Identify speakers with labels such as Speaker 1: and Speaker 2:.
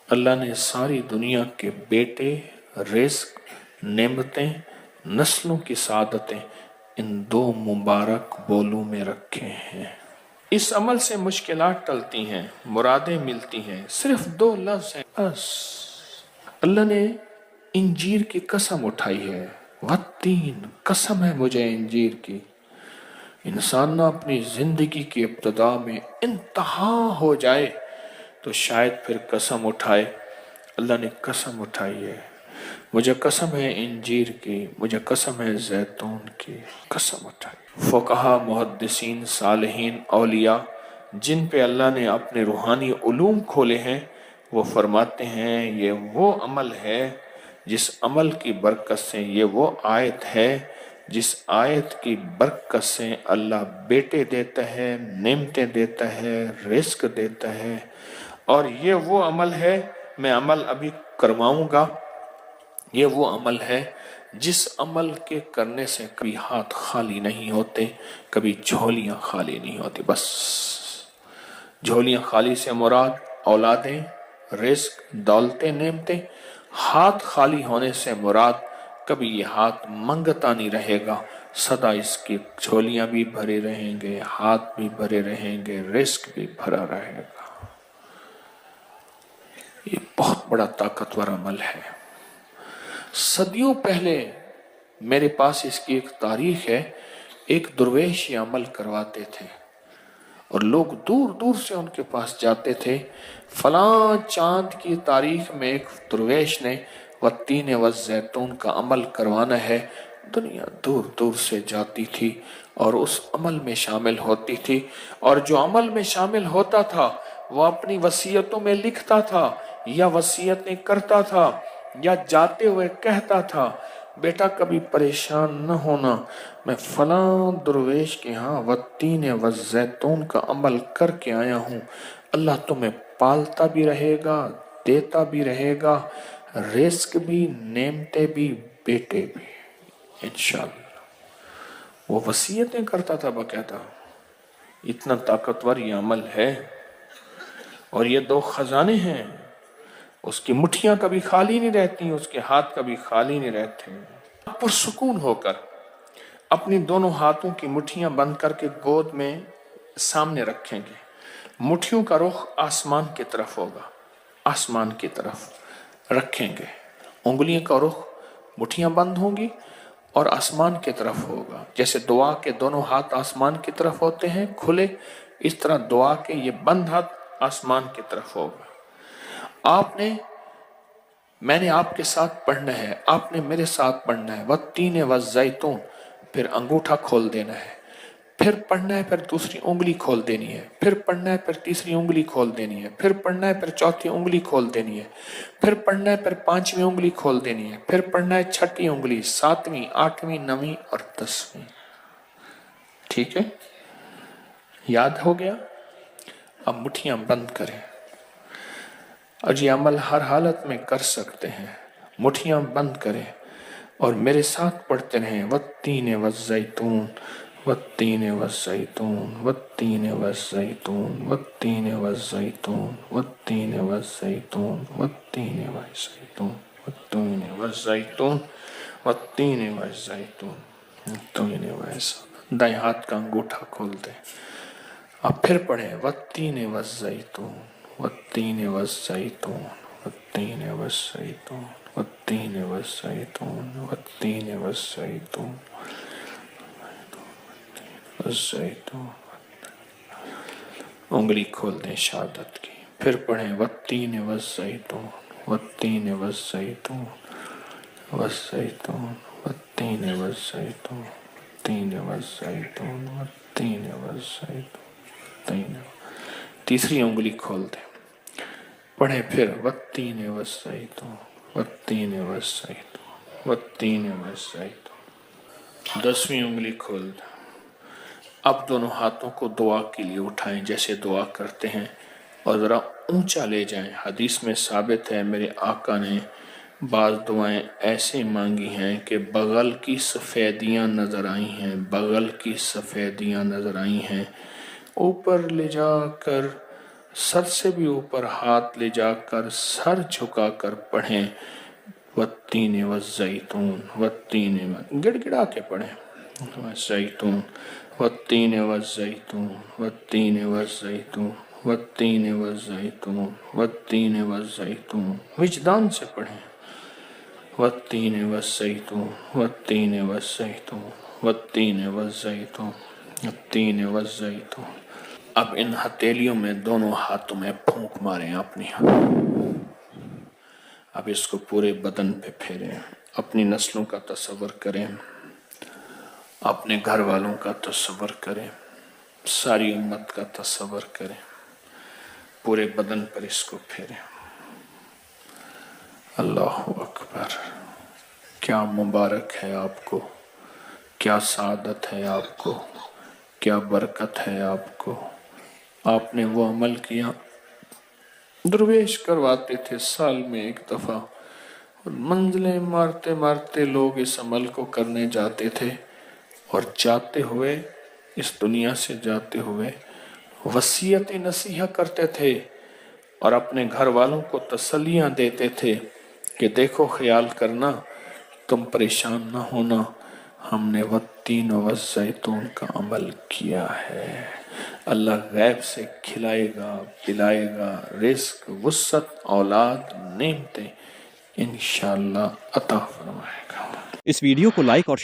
Speaker 1: اللہ نے ساری دنیا کے بیٹے، رزق، نعمتیں، نسلوں کی سعادتیں ان دو مبارک بولوں میں رکھے ہیں۔ اس عمل سے مشکلات ٹلتی ہیں، مرادیں ملتی ہیں، صرف دو لفظ ہیں بس۔ اللہ نے انجیر کی قسم اٹھائی ہے، والتین، قسم ہے مجھے انجیر کی۔ انسان نہ اپنی زندگی کی ابتدا میں انتہا ہو جائے تو شاید پھر قسم اٹھائے۔ اللہ نے قسم اٹھائی ہے، مجھے قسم ہے انجیر کی، مجھے قسم ہے زیتون کی، قسم اٹھائی۔ فقہا، محدثین، صالحین، اولیاء جن پہ اللہ نے اپنے روحانی علوم کھولے ہیں، وہ فرماتے ہیں یہ وہ عمل ہے جس عمل کی برکت سے، یہ وہ آیت ہے جس آیت کی برکت سے اللہ بیٹے دیتا ہے، نعمتیں دیتا ہے، رزق دیتا ہے۔ اور یہ وہ عمل ہے، میں عمل ابھی کرواؤں گا، یہ وہ عمل ہے جس عمل کے کرنے سے کبھی ہاتھ خالی نہیں ہوتے، کبھی جھولیاں خالی نہیں ہوتی۔ بس جھولیاں خالی سے مراد اولادیں، رزق، دولتیں، نعمتیں۔ ہاتھ خالی ہونے سے مراد کبھی یہ ہاتھ منگتا نہیں رہے گا، سدا اس کی جھولیاں بھی بھرے رہیں گے، ہاتھ بھی بھرے رہیں گے، رزق بھی بھرا رہے گا۔ یہ بہت بڑا طاقتور عمل ہے۔ صدیوں پہلے میرے پاس اس کی ایک تاریخ ہے، ایک درویش یہ عمل کرواتے تھے اور لوگ دور دور سے ان کے پاس جاتے تھے۔ فلاں چاند کی تاریخ میں ایک درویش نے والتین والزیتون کا عمل کروانا ہے، دنیا دور دور سے جاتی تھی اور اس عمل میں شامل ہوتی تھی، اور جو عمل میں شامل ہوتا تھا وہ اپنی وصیتوں میں لکھتا تھا یا وصیتیں کرتا تھا یا جاتے ہوئے کہتا تھا، بیٹا کبھی پریشان نہ ہونا، میں فلاں درویش کے ہاں والتین والزیتون کا عمل کر کے آیا ہوں، اللہ تمہیں پالتا بھی رہے گا، دیتا بھی رہے گا، رزق بھی، نعمتیں بھی، بیٹے بھی، انشاءاللہ۔ وہ وصیتیں کرتا تھا باقاعدہ۔ اتنا طاقتور یہ عمل ہے، اور یہ دو خزانے ہیں، اس کی مٹھیاں کبھی خالی نہیں رہتی، اس کے ہاتھ کبھی خالی نہیں رہتے۔ پرسکون ہو کر اپنی دونوں ہاتھوں کی مٹھیاں بند کر کے گود میں سامنے رکھیں گے، مٹھیوں کا رخ آسمان کی طرف ہوگا، آسمان کی طرف رکھیں گے، انگلیوں کا رخ، مٹھیاں بند ہوں گی اور آسمان کی طرف ہوگا۔ جیسے دعا کے دونوں ہاتھ آسمان کی طرف ہوتے ہیں کھلے، اس طرح دعا کے یہ بند ہاتھ آسمان کی طرف ہوگا۔ میں نے آپ کے ساتھ پڑھنا ہے، آپ نے میرے ساتھ پڑھنا ہے، والتین والزیتون، پھر انگوٹھا کھول دینا ہے، پھر پڑھنا ہے، پھر دوسری انگلی کھول دینی ہے، پھر پڑھنا ہے، پھر تیسری انگلی کھول دینی ہے، پھر پڑھنا ہے، پھر چوتھی انگلی کھول دینی ہے، پھر پڑھنا ہے، پھر پانچویں انگلی کھول دینی ہے، پھر پڑھنا ہے چھٹی انگلی، ساتویں، آٹھویں، نویں اور 10ویں۔ ٹھیک ہے؟ یاد ہو گیا؟ اب مٹھیاں بند کریں، اور یہ عمل ہر حالت میں کر سکتے ہیں۔ مٹھیاں بند کریں اور میرے ساتھ پڑھتے رہیں، والتین والزیتون، والتین والزیتون، والتین والزیتون، والتین والزیتون، والتین والزیتون، والتین والزیتون، والتین والزیتون، والتین والزیتون، والتین والزیتون۔ دائیں ہاتھ کا انگوٹھا کھول دیں، اب پھر پڑھیں، والتین والزیتون، والتین والزیتون، والتین والزیتون، والتین والزیتون، والتین والزیتون، والزیتون۔ انگلی کھول دیں شہادت کی، پھر پڑھیں، والتین والزیتون، والتین والزیتون، والزیتون، والتین والزیتون، والتین والزیتون، والتین والزیتون، والتین۔ تیسری انگلی کھول دیں، پڑھیں پھر، والتین والزیتون، والتین والزیتون، والتین والزیتون۔ 10ویں انگلی کھول دیں۔ اب دونوں ہاتھوں کو دعا کے لیے اٹھائیں جیسے دعا کرتے ہیں، اور ذرا اونچا لے جائیں۔ حدیث میں ثابت ہے میرے آقا نے بعض دعائیں ایسے مانگی ہیں کہ بغل کی سفیدیاں نظر آئی ہیں، بغل کی سفیدیاں نظر آئی ہیں، اوپر لے جا کر سر سے بھی اوپر ہاتھ لے جا کر سر جھکا کر پڑھیں والتین والزیتون والتین گڑ گڑا کے پڑھیں والزیتون والتین والزیتون والتین والزیتون والتین والزیتون والتین والزیتون وجدان سے پڑھیں والتین والزیتون والتین والزیتون والتین والزیتون والتین والزیتون۔ اب ان ہتھیلیوں میں دونوں ہاتھوں میں پھونک ماریں اپنی، اب اس کو پورے بدن پہ پھیریں، اپنی نسلوں کا تصور کریں، اپنے گھر والوں کا تصور کریں، ساری امت کا تصور کریں، پورے بدن پر اس کو پھیریں۔ اللہ اکبر، کیا مبارک ہے آپ کو، کیا سعادت ہے آپ کو، کیا برکت ہے آپ کو۔ آپ نے وہ عمل کیا، درویش کرواتے تھے سال میں ایک دفعہ، اور منزلیں مارتے مارتے لوگ اس عمل کو کرنے جاتے تھے، اور جاتے ہوئے اس دنیا سے جاتے ہوئے وصیت نصیحہ کرتے تھے اور اپنے گھر والوں کو تسلیاں دیتے تھے کہ دیکھو خیال کرنا، تم پریشان نہ ہونا، ہم نے والتین والزیتون کا عمل کیا ہے۔ اللہ غیب سے کھلائے گا، پلائے گا، رزق، وسعت، اولاد، نعمتیں انشاءاللہ عطا فرمائے گا۔
Speaker 2: اس ویڈیو کو لائک اور